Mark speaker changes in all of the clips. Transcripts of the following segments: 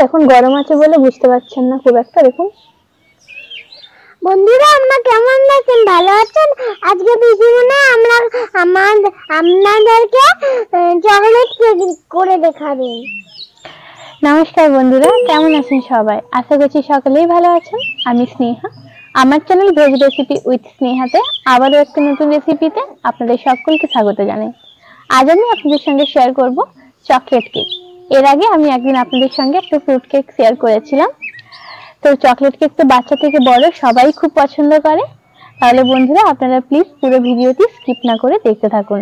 Speaker 1: এখন গরম আছে বলে বুঝতে পারছেন না খুব একটা। দেখুন
Speaker 2: বন্ধুরা আমরা কেমন আছেন, ভালো আছেন? আজকে পিসিমণি আপনাদেরকে চকলেট কেক করে দেখাবেন।
Speaker 1: নমস্কার বন্ধুরা, কেমন আছেন সবাই? আশা করছি সকলেই ভালো আছেন। আমি স্নেহা, আমার চ্যানেল ভেজ রেসিপি উইথ স্নেহাতে আবারও একটা নতুন রেসিপিতে আপনাদের সকলকে স্বাগত জানাই। আজ আমি আপনাদের সঙ্গে শেয়ার করব চকলেট কেক। এর আগে আমি একদিন আপনাদের সঙ্গে একটা ফ্রুট কেক শেয়ার করেছিলাম। তো চকলেট কেক তো বাচ্চা থেকে বড় সবাই খুব পছন্দ করে। তাহলে বন্ধুরা আপনারা প্লিজ পুরো ভিডিওটি স্কিপ না করে দেখতে থাকুন।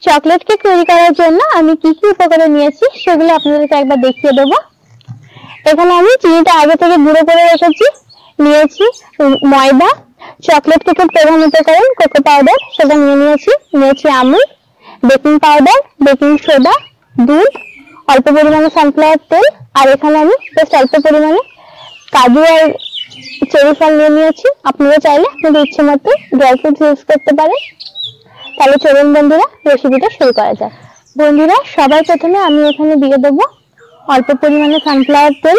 Speaker 1: চকলেট কেক তৈরি করার জন্য আমি কি কি উপকরণ নিয়েছি সেগুলো আপনাদেরকে একবার দেখিয়ে দেবো। এখানে আমি চিনিটা আগে থেকে গুঁড়ো করে রেখেছি, নিয়েছি ময়দা, চকলেট কেকের প্রধান উপকরণ কোকো পাউডার সেটা নিয়েছি Amul, baking powder, baking soda, দুধ, অল্প পরিমাণে সানফ্লাওয়ার তেল, আর এখানে আমি বেশ অল্প পরিমাণে কাজু আর চেরি ফল নিয়েছি। আপনারা চাইলে আপনাদের ইচ্ছে মতো ড্রাই ফ্রুটস ইউজ করতে পারেন। তাহলে চলুন বন্ধুরা রেসিপিটা শুরু করা যাক। বন্ধুরা সবার প্রথমে আমি এখানে দিয়ে দেবো অল্প পরিমাণে সানফ্লাওয়ার তেল।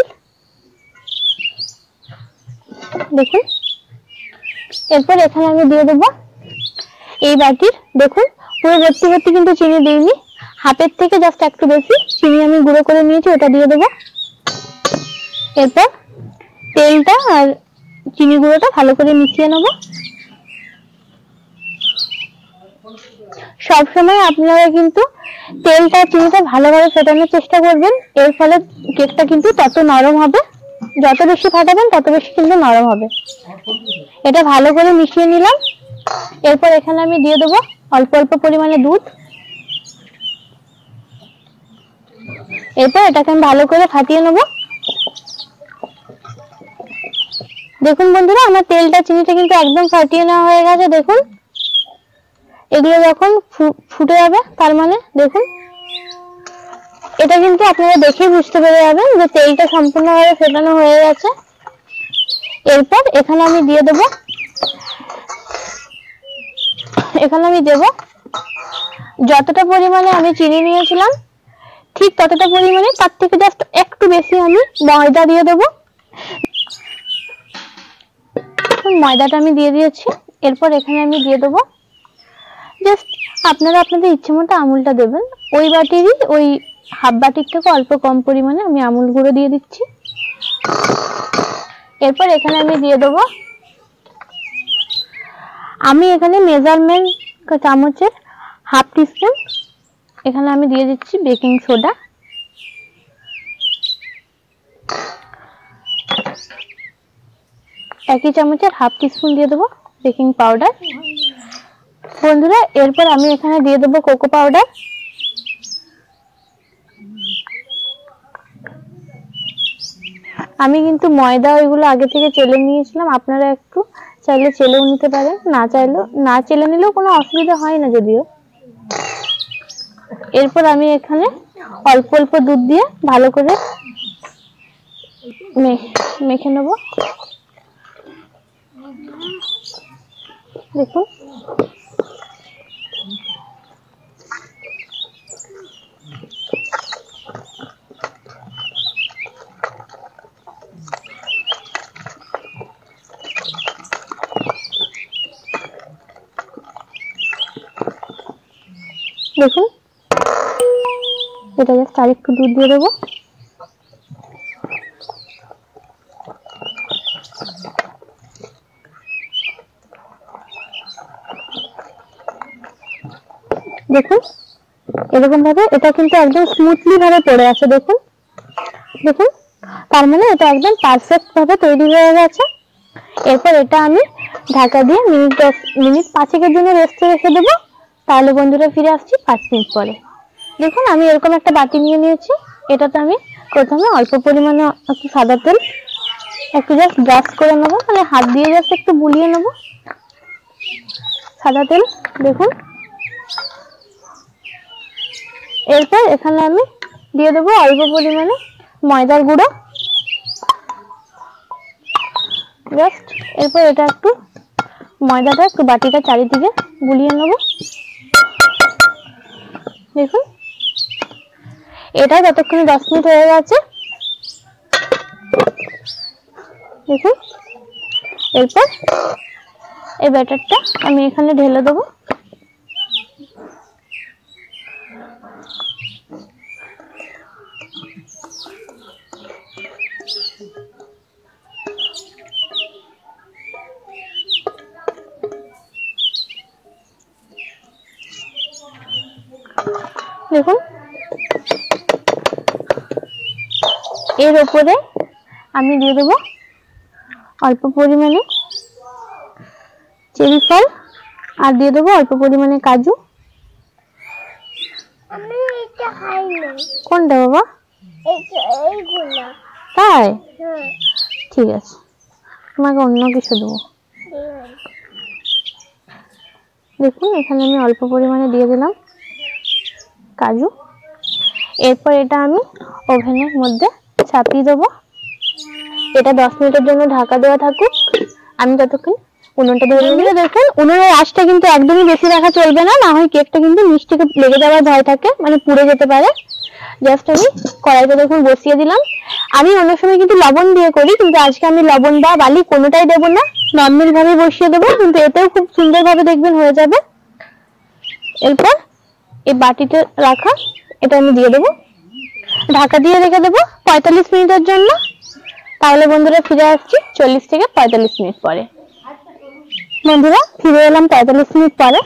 Speaker 1: দেখুন, এরপর এখানে আমি দিয়ে দেবো এই বাটির, দেখুন পুরো ভর্তি কিন্তু চিনি দিইনি, হাফের থেকে জাস্ট একটু বেশি চিনি আমি গুঁড়ো করে নিয়েছি, ওটা দিয়ে দেবো। এরপর তেলটা আর চিনি গুঁড়োটা ভালো করে মিশিয়ে নেব। সবসময় আপনারা কিন্তু তেলটা চিনিটা ভালোভাবে ফেটানোর চেষ্টা করবেন, এর ফলে কেকটা কিন্তু তত নরম হবে। যত বেশি ফাটাবেন তত বেশি কিন্তু নরম হবে। এটা ভালো করে মিশিয়ে নিলাম। এরপর এখানে আমি দিয়ে দেবো অল্প অল্প পরিমাণে দুধ। এরপর এটাকে আমি ভালো করে ফাটিয়ে নেব। দেখুন বন্ধুরা আমার তেলটা চিনিটা কিন্তু একদম ফাটিয়ে নেওয়া হয়ে গেছে। দেখুন এগুলো যখন ফুটে যাবে তার মানে দেখুন এটা কিন্তু আপনারা দেখেই বুঝতে পেরে যাবেন যে তেলটা সম্পূর্ণভাবে ফেটানো হয়ে গেছে। এরপর এখানে আমি দেব যতটা পরিমাণে আমি চিনি নিয়েছিলাম ঠিক ততটা পরিমাণে, তার থেকে জাস্ট একটু বেশি আমি ময়দা দিয়ে দেবো। ময়দাটা আমি দিয়ে দিয়েছি। এরপর এখানে আমি দিয়ে দেবো জাস্ট আপনারা আপনাদের ইচ্ছে মতো আমুলটা দেবেন। ওই বাটিরই ওই হাফ বাটির থেকে অল্প কম পরিমাণে আমি আমুল গুঁড়ো দিয়ে দিচ্ছি। এরপর এখানে আমি দিয়ে দেবো, আমি এখানে মেজারমেন্ট চামচের হাফ টিস্পুন এখানে আমি দিয়ে দিচ্ছি বেকিং সোডা। একই চামচের হাফ টিস্পুন দিয়ে দেবো বেকিং পাউডার। বন্ধুরা এরপর আমি এখানে দিয়ে দেবো কোকো পাউডার। আমি কিন্তু ময়দা ওইগুলো আগে থেকে চেলে নিয়েছিলাম, আপনারা একটু চাইলে চেলেও নিতে পারেন, না চেলে নিলেও কোনো অসুবিধা হয় না যদিও। এরপর আমি এখানে অল্প অল্প দুধ দিয়ে ভালো করে মেখে নেব। দেখুন দেখুন এটা জাস্ট আরেকটু দুধ দিয়ে দেবো। দেখুন এরকম ভাবে এটা কিন্তু একদম স্মুথলি ভাবে পড়ে আছে। দেখুন দেখুন তার মানে এটা একদম পারফেক্ট ভাবে তৈরি হয়ে গেছে। এরপর এটা আমি ঢাকা দিয়ে মিনিট 5-এর জন্য রেস্টে রেখে দেবো। তাহলে বন্ধুরা ফিরে আসছি 5 মিনিট পরে। দেখুন আমি এরকম একটা বাটি নিয়ে নিয়েছি, এটাতে আমি প্রথমে অল্প পরিমাণে একটু সাদা তেল একটু জাস্ট ব্রাশ করে নেবো, মানে হাত দিয়ে জাস্ট একটু বুলিয়ে নেবো সাদা তেল। দেখুন এরপর এখানে আমি দিয়ে দেবো অল্প পরিমাণে ময়দার গুঁড়ো জাস্ট। এরপর এটা একটু ময়দাটা একটু বাটিটা চারিদিকে বুলিয়ে নেব। দেখুন এটা যতক্ষণে 10 মিনিট হয়ে গেছে দেখুন এরপর এই ব্যাটারটা আমি এখানে ঢেলে দেবো। দেখুন এর উপরে আমি দিয়ে দেবো অল্প পরিমাণে চেরি ফল আর দিয়ে দেবো অল্প পরিমাণে কাজু।
Speaker 2: আমি এটা খাই না।
Speaker 1: কোনটা বাবা?
Speaker 2: এইগুলো।
Speaker 1: তাই?
Speaker 2: হ্যাঁ।
Speaker 1: ঠিক আছে, তোমাকে অন্য কিছু দেবো। দেখুন এখানে আমি অল্প পরিমাণে দিয়ে দিলাম কাজু। এরপর এটা আমি ওভেনের মধ্যে চাপিয়ে দেবো। এটা 10 মিনিটের জন্য ঢাকা দেওয়া থাকুক, আমি ততক্ষণ উনুনটা ধরে নিয়ে। দেখুন উনুনের আঁচটা কিন্তু একদমই বেশি রাখা চলবে না, না হয় কেকটা কিন্তু মিষ্টিকে লেগে যাওয়ার ভয় থাকে, মানে পুড়ে যেতে পারে। জাস্ট আমি কড়াইটা দেখুন বসিয়ে দিলাম। আমি অন্য সময় কিন্তু লবণ দিয়ে করি, কিন্তু আজকে আমি লবণ বা বালি কোনোটাই দেবো না, নর্মাল ভাবে বসিয়ে দেবো, কিন্তু এতেও খুব সুন্দর ভাবে দেখবেন হয়ে যাবে। এরপর এই বাটিতে রাখা এটা আমি দিয়ে দেবো, ঢাকা দিয়ে রেখে দেবো 45 মিনিটের জন্য। তাহলে বন্ধুরা ফিরে আসছি 40 থেকে 45 মিনিট পরে। বন্ধুরা ফিরে এলাম 45 মিনিট পরে।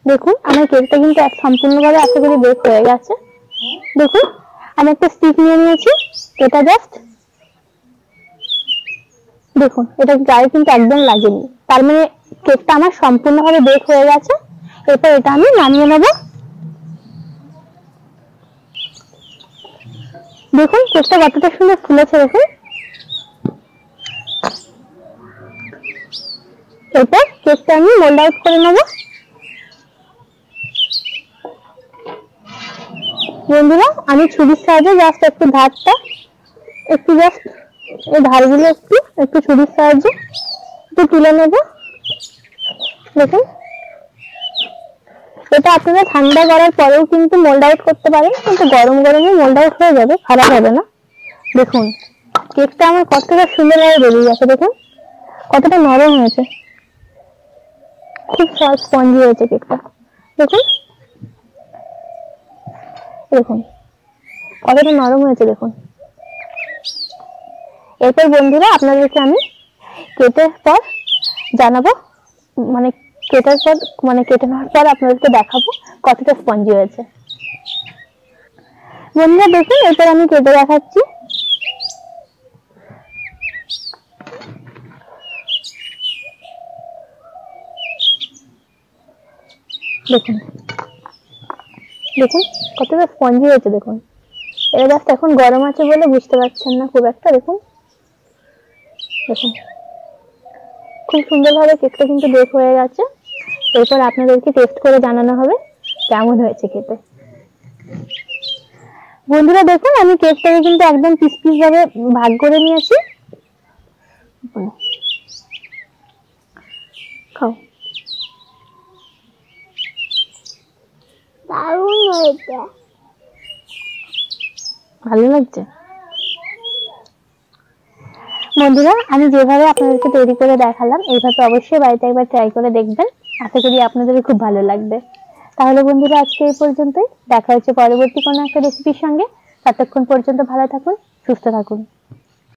Speaker 1: দেখুন আমার কেকটা কিন্তু সম্পূর্ণভাবে আশা করি বেক হয়ে গেছে। দেখুন আমি একটা স্টিক নিয়ে নিয়েছি, এটা জাস্ট দেখুন এটা গায়ে কিন্তু একদম লাগেনি, তার মানে কেকটা আমার সম্পূর্ণভাবে বেক হয়ে গেছে। এরপর এটা আমি নামিয়ে নেব। দেখুন কেকটা কতটা সুন্দর ফুলেছে দেখুন। এরপর কেকটা আমি মোল্ড আউট করে নেব। বন্ধুরা আমি ছুরির সাহায্যে জাস্ট একটু ধারটা একটু জাস্ট এই ধারগুলো একটু ছুরির সাহায্যে একটু তুলে নেব। দেখুন এটা আপনারা ঠান্ডা করার পরেও কিন্তু মোল্ড আউট করতে পারেন, কিন্তু গরম গরমে মোল্ড আউট হয়ে যাবে, খারাপ হবে না। দেখুন কেকটা আমার কতটা সুন্দরভাবে বেরিয়ে গেছে, দেখুন কতটা নরম হয়েছে, খুব সফট স্পঞ্জি হয়েছে কেকটা। দেখুন দেখুন কতটা নরম হয়েছে দেখুন। এরপর বন্ধুরা আপনাদেরকে আমি কেটের পর জানাবো, মানে কেটার পর মানে কেটে নেওয়ার পর আপনাদেরকে দেখাবো কতটা স্পঞ্জি হয়েছে। বন্ধুরা দেখুন এরপর আমি কেটে দেখাচ্ছি। দেখুন দেখুন কতটা স্পঞ্জি হয়েছে দেখুন। এটা জাস্ট এখন গরম আছে বলে বুঝতে পারছেন না খুব একটা। দেখুন দেখুন খুব সুন্দরভাবে কেকটা কিন্তু বেক হয়ে গেছে। এরপর আপনাদেরকে টেস্ট করে জানানো হবে কেমন হয়েছে খেতে। বন্ধুরা দেখুন আমি কেকটাকে কিন্তু একদম পিস পিস ভাবে ভাগ করে নিয়েছি। খাও,
Speaker 2: দারুণ হয়েছে,
Speaker 1: ভালো লাগছে। বন্ধুরা আমি যেভাবে আপনাদেরকে তৈরি করে দেখালাম এইভাবে অবশ্যই বাড়িতে একবার ট্রাই করে দেখবেন, আশা করি আপনাদের খুব ভালো লাগবে। তাহলে বন্ধুরা আজকে এই পর্যন্তই, দেখা হচ্ছে পরবর্তী কোনো একটা রেসিপির সঙ্গে। ততক্ষণ পর্যন্ত ভালো থাকুন, সুস্থ থাকুন।